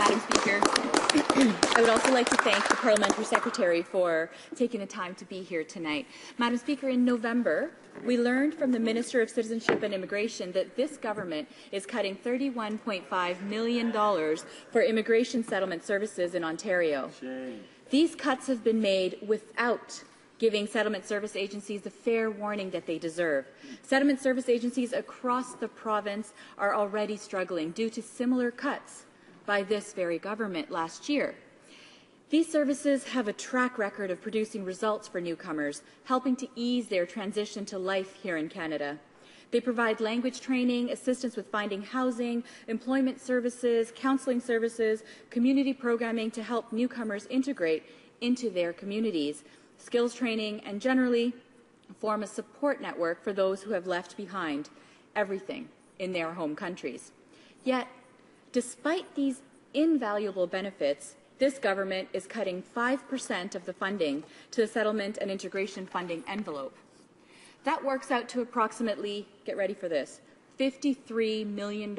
Madam Speaker. I would also like to thank the Parliamentary Secretary for taking the time to be here tonight. Madam Speaker, in November, we learned from the Minister of Citizenship and Immigration that this government is cutting $31.5 million for immigration settlement services in Ontario. Shame. These cuts have been made without giving settlement service agencies the fair warning that they deserve. Settlement service agencies across the province are already struggling due to similar cuts by this very government last year. These services have a track record of producing results for newcomers, helping to ease their transition to life here in Canada. They provide language training, assistance with finding housing, employment services, counselling services, community programming to help newcomers integrate into their communities, skills training, and generally form a support network for those who have left behind everything in their home countries. Yet, despite these invaluable benefits, this government is cutting 5% of the funding to the settlement and integration funding envelope. That works out to approximately, get ready for this, $53 million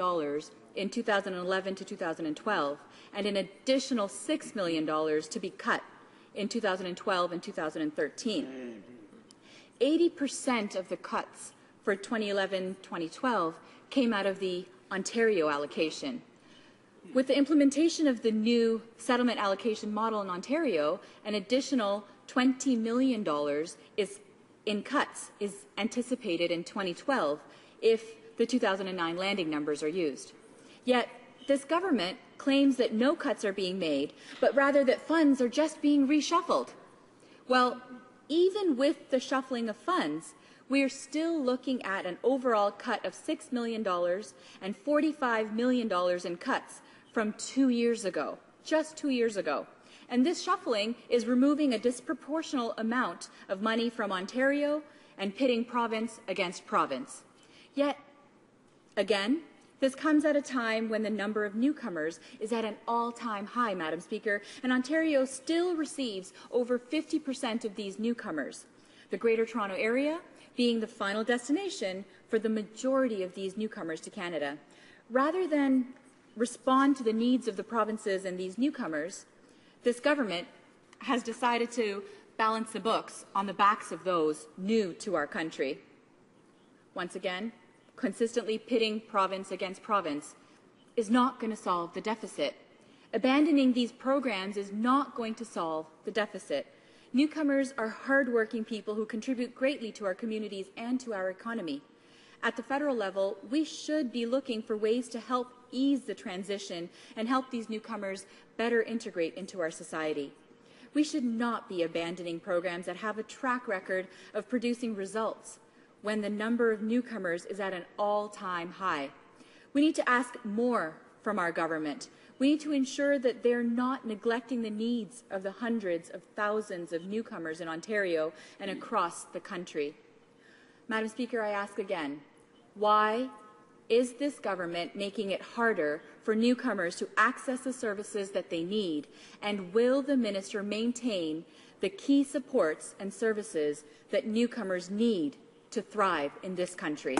in 2011 to 2012, and an additional $6 million to be cut in 2012 and 2013. 80% of the cuts for 2011-2012 came out of the Ontario allocation. With the implementation of the new settlement allocation model in Ontario, an additional $20 million in cuts is anticipated in 2012 if the 2009 landing numbers are used. Yet, this government claims that no cuts are being made, but rather that funds are just being reshuffled. Well, even with the shuffling of funds, we are still looking at an overall cut of $6 million and $45 million in cuts from 2 years ago, just 2 years ago. And this shuffling is removing a disproportional amount of money from Ontario and pitting province against province. Yet, again, this comes at a time when the number of newcomers is at an all-time high, Madam Speaker, and Ontario still receives over 50% of these newcomers, the Greater Toronto Area being the final destination for the majority of these newcomers to Canada. Rather than respond to the needs of the provinces and these newcomers, this government has decided to balance the books on the backs of those new to our country. Once again, consistently pitting province against province is not going to solve the deficit. Abandoning these programs is not going to solve the deficit. Newcomers are hard-working people who contribute greatly to our communities and to our economy. At the federal level, we should be looking for ways to help ease the transition and help these newcomers better integrate into our society. We should not be abandoning programs that have a track record of producing results when the number of newcomers is at an all-time high. We need to ask more from our government. We need to ensure that they're not neglecting the needs of the hundreds of thousands of newcomers in Ontario and across the country. Madam Speaker, I ask again, why is this government making it harder for newcomers to access the services that they need, and will the minister maintain the key supports and services that newcomers need to thrive in this country?